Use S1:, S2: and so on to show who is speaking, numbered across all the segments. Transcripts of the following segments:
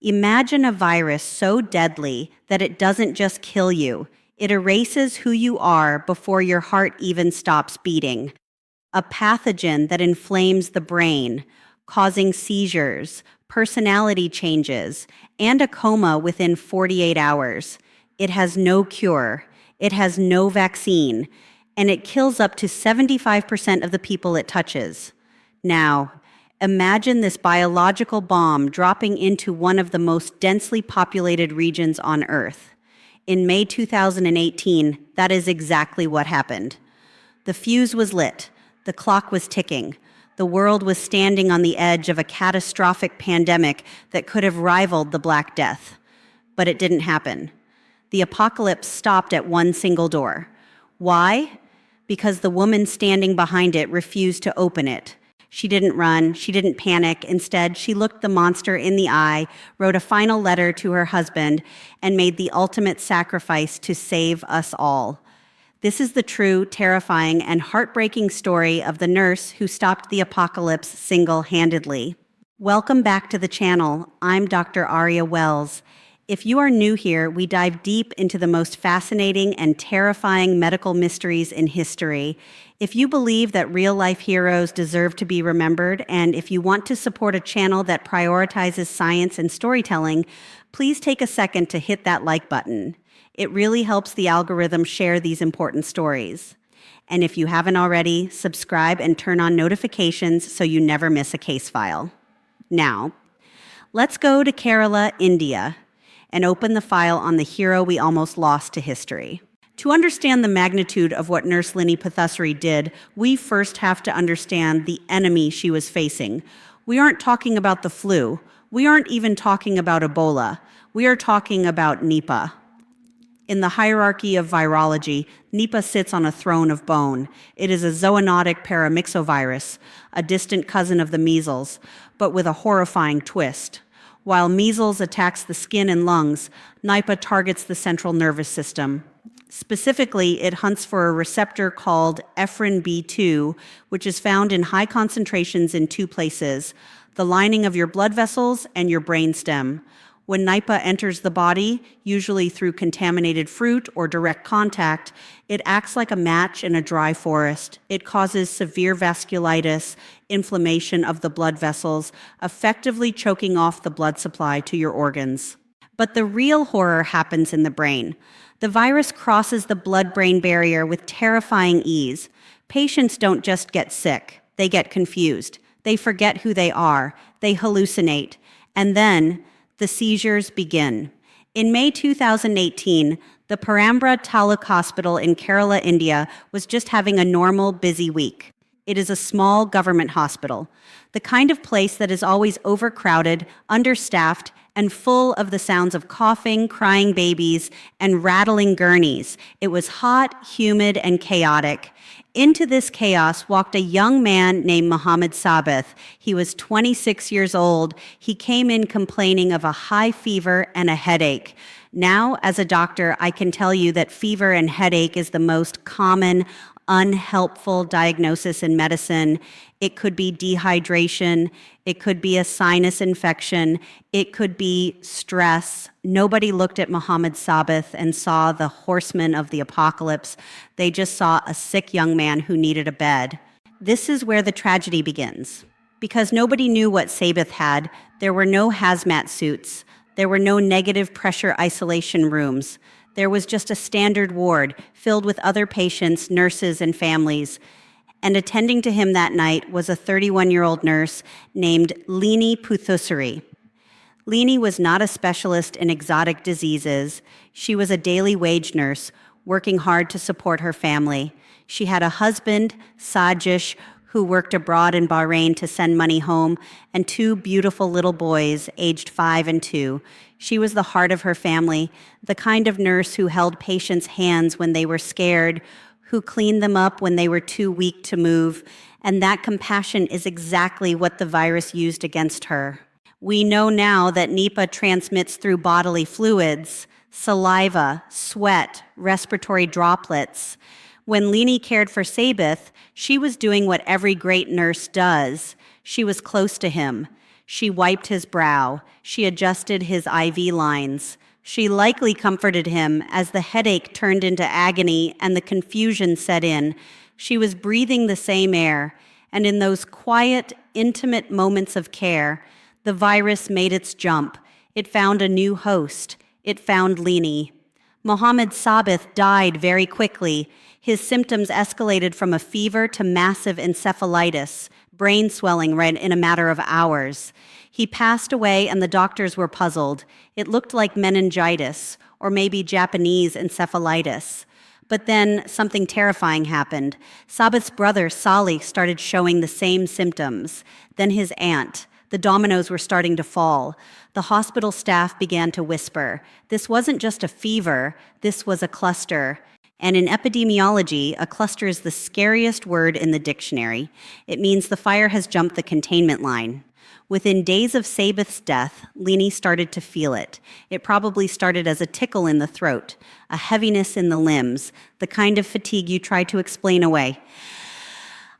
S1: Imagine a virus so deadly that it doesn't just kill you, it erases who you are before your heart even stops beating. A pathogen that inflames the brain, causing seizures, personality changes, and a coma within 48 hours. It has no cure, it has no vaccine, and it kills up to 75% of the people it touches. Now, imagine this biological bomb dropping into one of the most densely populated regions on Earth. In May 2018, that is exactly what happened. The fuse was lit, the clock was ticking, the world was standing on the edge of a catastrophic pandemic that could have rivaled the Black Death. But it didn't happen. The apocalypse stopped at one single door. Why? Because the woman standing behind it refused to open it. She didn't run, she didn't panic. Instead, she looked the monster in the eye, wrote a final letter to her husband, and made the ultimate sacrifice to save us all. This is the true, terrifying, and heartbreaking story of the nurse who stopped the apocalypse single-handedly. Welcome back to the channel. I'm Dr. Aria Wells. If you are new here, we dive deep into the most fascinating and terrifying medical mysteries in history. If you believe that real-life heroes deserve to be remembered, and if you want to support a channel that prioritizes science and storytelling, please take a second to hit that like button. It really helps the algorithm share these important stories. And if you haven't already, subscribe and turn on notifications so you never miss a case file. Now, let's go to Kerala, India, and open the file on the hero we almost lost to history. To understand the magnitude of what Nurse Lini Puthussery did, we first have to understand the enemy she was facing. We aren't talking about the flu. We aren't even talking about Ebola. We are talking about Nipah. In the hierarchy of virology, Nipah sits on a throne of bone. It is a zoonotic paramyxovirus, a distant cousin of the measles, but with a horrifying twist. While measles attacks the skin and lungs, Nipah targets the central nervous system. Specifically, it hunts for a receptor called ephrin B2, which is found in high concentrations in two places, the lining of your blood vessels and your brainstem. When Nipah enters the body, usually through contaminated fruit or direct contact, it acts like a match in a dry forest. It causes severe vasculitis, inflammation of the blood vessels, effectively choking off the blood supply to your organs. But the real horror happens in the brain. The virus crosses the blood-brain barrier with terrifying ease. Patients don't just get sick, they get confused. They forget who they are, they hallucinate, and then the seizures begin. In May 2018, the Perambra Taluk Hospital in Kerala, India, was just having a normal, busy week. It is a small government hospital, the kind of place that is always overcrowded, understaffed, and full of the sounds of coughing, crying babies, and rattling gurneys. It was hot, humid, and chaotic. Into this chaos walked a young man named Mohammed Sabith. He was 26 years old. He came in complaining of a high fever and a headache. Now, as a doctor, I can tell you that fever and headache is the most common, unhelpful diagnosis in medicine. It could be dehydration. It could be a sinus infection. It could be stress. Nobody looked at Mohammed Sabith and saw the horseman of the apocalypse. They just saw a sick young man who needed a bed. This is where the tragedy begins. Because nobody knew what Sabith had, there were no hazmat suits. There were no negative pressure isolation rooms. There was just a standard ward filled with other patients, nurses, and families. And attending to him that night was a 31-year-old nurse named Lini Puthussery. Lini was not a specialist in exotic diseases. She was a daily wage nurse, working hard to support her family. She had a husband, Sajish, who worked abroad in Bahrain to send money home, and two beautiful little boys, aged 5 and 2. She was the heart of her family, the kind of nurse who held patients' hands when they were scared, who cleaned them up when they were too weak to move, and that compassion is exactly what the virus used against her. We know now that Nipah transmits through bodily fluids, saliva, sweat, respiratory droplets. When Lini cared for Sabith, she was doing what every great nurse does. She was close to him. She wiped his brow. She adjusted his IV lines. She likely comforted him as the headache turned into agony and the confusion set in. She was breathing the same air, and in those quiet, intimate moments of care, the virus made its jump. It found a new host. It found Lini. Mohammed Sabith died very quickly. His symptoms escalated from a fever to massive encephalitis, brain swelling right in a matter of hours. He passed away and the doctors were puzzled. It looked like meningitis or maybe Japanese encephalitis. But then something terrifying happened. Sabith's brother, Salih, started showing the same symptoms. Then his aunt. The dominoes were starting to fall. The hospital staff began to whisper. This wasn't just a fever, this was a cluster. And in epidemiology, a cluster is the scariest word in the dictionary. It means the fire has jumped the containment line. Within days of Sabith's death, Lini started to feel it. It probably started as a tickle in the throat, a heaviness in the limbs, the kind of fatigue you try to explain away.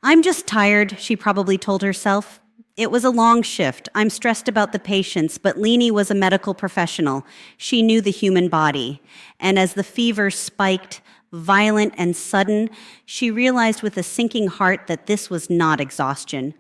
S1: "I'm just tired," she probably told herself. It was a long shift. I'm stressed about the patients, but Lini was a medical professional. She knew the human body. And as the fever spiked, violent and sudden, she realized with a sinking heart that this was not exhaustion.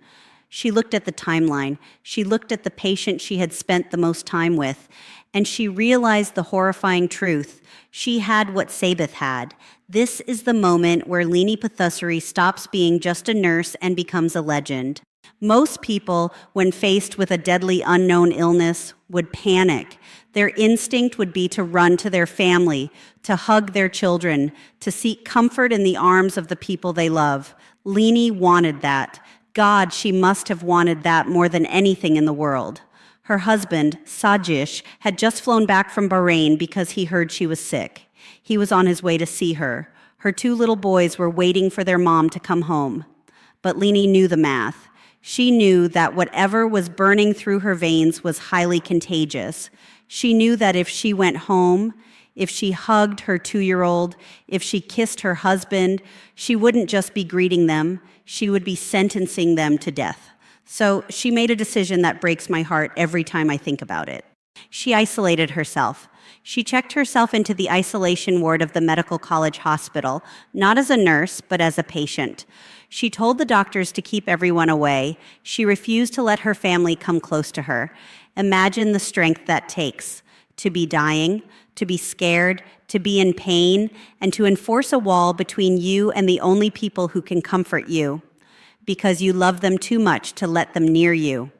S1: She looked at the timeline. She looked at the patient she had spent the most time with, and she realized the horrifying truth. She had what Sabith had. This is the moment where Lini Puthussery stops being just a nurse and becomes a legend. Most people, when faced with a deadly unknown illness, would panic. Their instinct would be to run to their family, to hug their children, to seek comfort in the arms of the people they love. Lini wanted that. God, she must have wanted that more than anything in the world. Her husband, Sajish, had just flown back from Bahrain because he heard she was sick. He was on his way to see her. Her 2 little boys were waiting for their mom to come home. But Lini knew the math. She knew that whatever was burning through her veins was highly contagious. She knew that if she went home, if she hugged her 2-year-old, if she kissed her husband, she wouldn't just be greeting them, she would be sentencing them to death. So she made a decision that breaks my heart every time I think about it. She isolated herself. She checked herself into the isolation ward of the medical college hospital, not as a nurse, but as a patient. She told the doctors to keep everyone away. She refused to let her family come close to her. Imagine the strength that takes to be dying, to be scared, to be in pain, and to enforce a wall between you and the only people who can comfort you, because you love them too much to let them near you.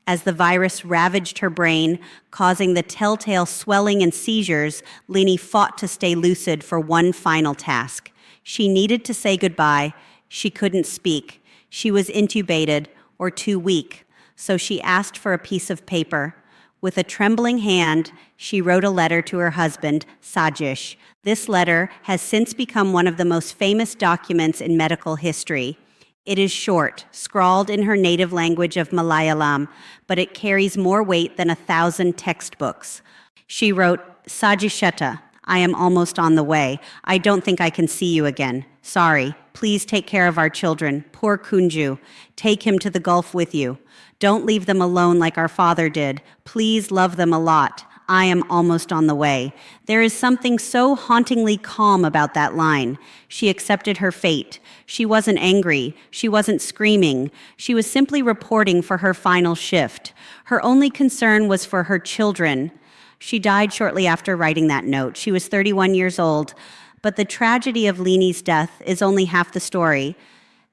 S1: As the virus ravaged her brain, causing the telltale swelling and seizures, Lini fought to stay lucid for one final task. She needed to say goodbye. She couldn't speak. She was intubated or too weak, so she asked for a piece of paper. With a trembling hand, she wrote a letter to her husband, Sajish. This letter has since become one of the most famous documents in medical history. It is short, scrawled in her native language of Malayalam, but it carries more weight than 1,000 textbooks. She wrote, "Sajisheta, I am almost on the way. I don't think I can see you again. Sorry. Please take care of our children. Poor Kunju. Take him to the Gulf with you. Don't leave them alone like our father did. Please love them a lot. I am almost on the way." There is something so hauntingly calm about that line. She accepted her fate. She wasn't angry. She wasn't screaming. She was simply reporting for her final shift. Her only concern was for her children. She died shortly after writing that note. She was 31 years old. But the tragedy of Lini's death is only half the story.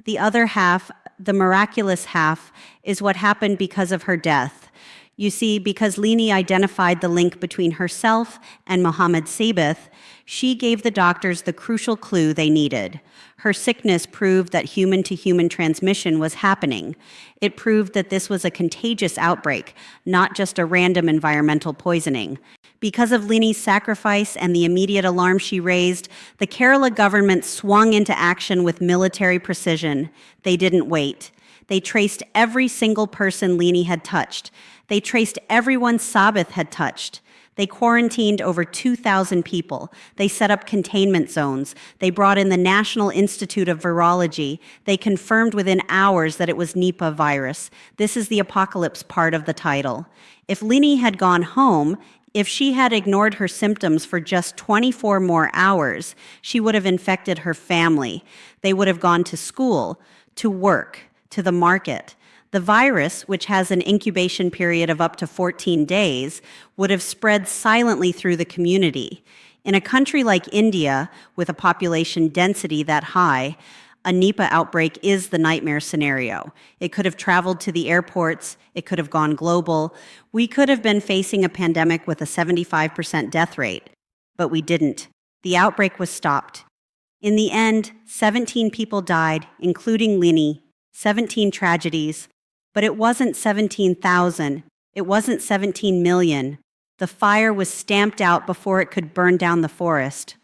S1: The other half, the miraculous half, is what happened because of her death. You see, because Lini identified the link between herself and Mohammed Sabith, she gave the doctors the crucial clue they needed. Her sickness proved that human-to-human transmission was happening. It proved that this was a contagious outbreak, not just a random environmental poisoning. Because of Lini's sacrifice and the immediate alarm she raised, the Kerala government swung into action with military precision. They didn't wait. They traced every single person Lini had touched. They traced everyone Sabith had touched. They quarantined over 2,000 people. They set up containment zones. They brought in the National Institute of Virology. They confirmed within hours that it was Nipah virus. This is the apocalypse part of the title. If Lini had gone home, if she had ignored her symptoms for just 24 more hours, she would have infected her family. They would have gone to school, to work, to the market. The virus, which has an incubation period of up to 14 days, would have spread silently through the community. In a country like India, with a population density that high, a Nipah outbreak is the nightmare scenario. It could have traveled to the airports. It could have gone global. We could have been facing a pandemic with a 75% death rate, but we didn't. The outbreak was stopped. In the end, 17 people died, including Lini, 17 tragedies. But it wasn't 17,000. It wasn't 17 million. The fire was stamped out before it could burn down the forest,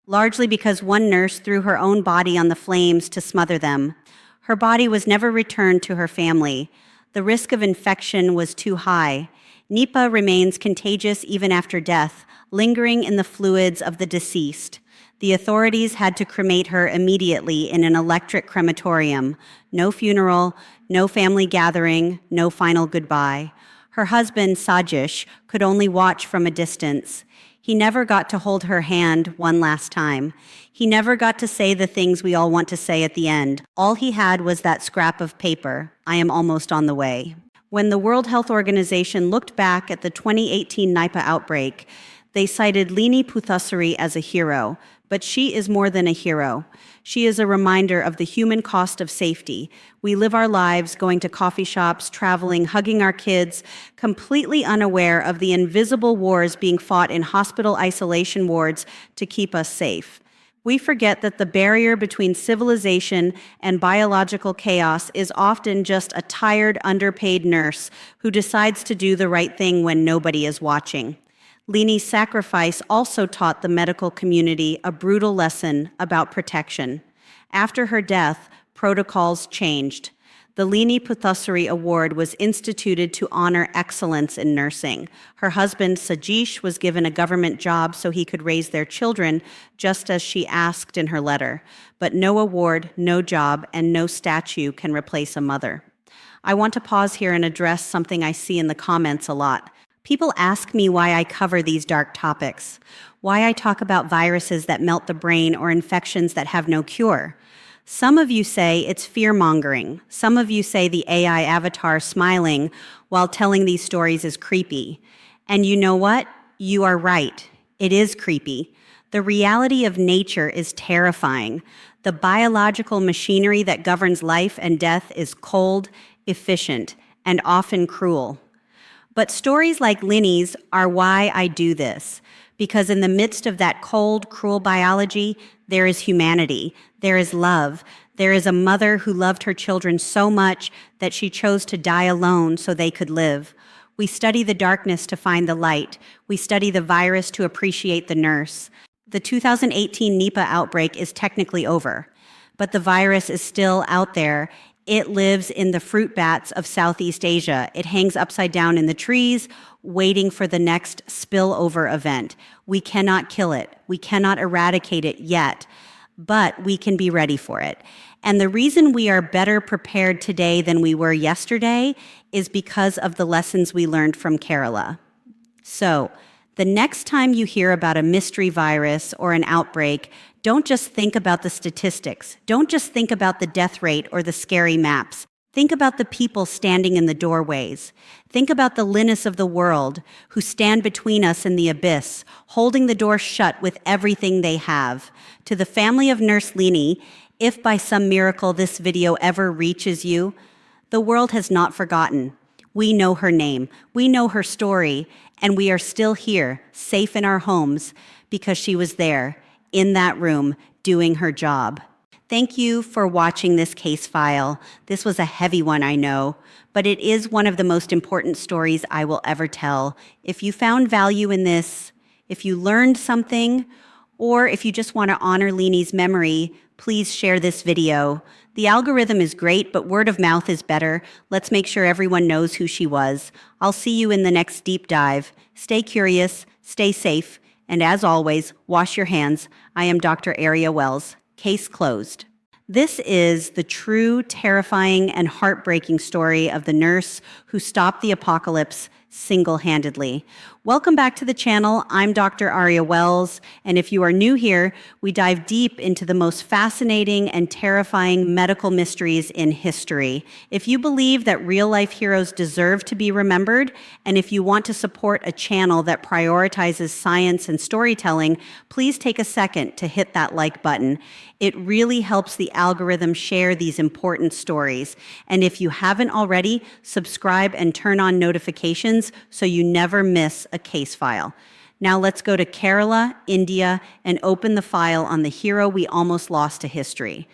S1: largely because one nurse threw her own body on the flames to smother them. Her body was never returned to her family. The risk of infection was too high. Nipah remains contagious even after death, lingering in the fluids of the deceased. The authorities had to cremate her immediately in an electric crematorium. No funeral, no family gathering, no final goodbye. Her husband, Sajish, could only watch from a distance. He never got to hold her hand one last time. He never got to say the things we all want to say at the end. All he had was that scrap of paper, "I am almost on the way." When the World Health Organization looked back at the 2018 Nipah outbreak, they cited Lini Puthussery as a hero, but she is more than a hero. She is a reminder of the human cost of safety. We live our lives going to coffee shops, traveling, hugging our kids, completely unaware of the invisible wars being fought in hospital isolation wards to keep us safe. We forget that the barrier between civilization and biological chaos is often just a tired, underpaid nurse who decides to do the right thing when nobody is watching. Lini's sacrifice also taught the medical community a brutal lesson about protection. After her death, protocols changed. The Lini Puthussery Award was instituted to honor excellence in nursing. Her husband, Sajish, was given a government job so he could raise their children, just as she asked in her letter. But no award, no job, and no statue can replace a mother. I want to pause here and address something I see in the comments a lot. People ask me why I cover these dark topics, why I talk about viruses that melt the brain or infections that have no cure. Some of you say it's fear-mongering. Some of you say the AI avatar smiling while telling these stories is creepy. And you know what? You are right. It is creepy. The reality of nature is terrifying. The biological machinery that governs life and death is cold, efficient, and often cruel. But stories like Lini's are why I do this, because in the midst of that cold, cruel biology, there is humanity, there is love, there is a mother who loved her children so much that she chose to die alone so they could live. We study the darkness to find the light. We study the virus to appreciate the nurse. The 2018 Nipah outbreak is technically over, but the virus is still out there. It lives in the fruit bats of Southeast Asia. It hangs upside down in the trees, waiting for the next spillover event. We cannot kill it. We cannot eradicate it yet, but we can be ready for it. And the reason we are better prepared today than we were yesterday is because of the lessons we learned from Kerala. So, the next time you hear about a mystery virus or an outbreak, don't just think about the statistics. Don't just think about the death rate or the scary maps. Think about the people standing in the doorways. Think about the Linis of the world who stand between us and the abyss, holding the door shut with everything they have. To the family of Nurse Lini, if by some miracle this video ever reaches you, the world has not forgotten. We know her name, we know her story, and we are still here, safe in our homes, because she was there, in that room, doing her job. Thank you for watching this case file. This was a heavy one, I know, but it is one of the most important stories I will ever tell. If you found value in this, if you learned something, or if you just want to honor Lini's memory, please share this video. The algorithm is great, but word of mouth is better. Let's make sure everyone knows who she was. I'll see you in the next deep dive. Stay curious, Stay safe, and as always, wash your hands. I am Dr. Aria Wells. Case closed. This is the true, terrifying, and heartbreaking story of the nurse who stopped the apocalypse single-handedly. Welcome back to the channel. I'm Dr. Aria Wells, and if you are new here, we dive deep into the most fascinating and terrifying medical mysteries in history. If you believe that real-life heroes deserve to be remembered, and if you want to support a channel that prioritizes science and storytelling, please take a second to hit that like button. It really helps the algorithm share these important stories. And if you haven't already, subscribe and turn on notifications so you never miss a case file. Now let's go to Kerala, India, and open the file on the hero we almost lost to history,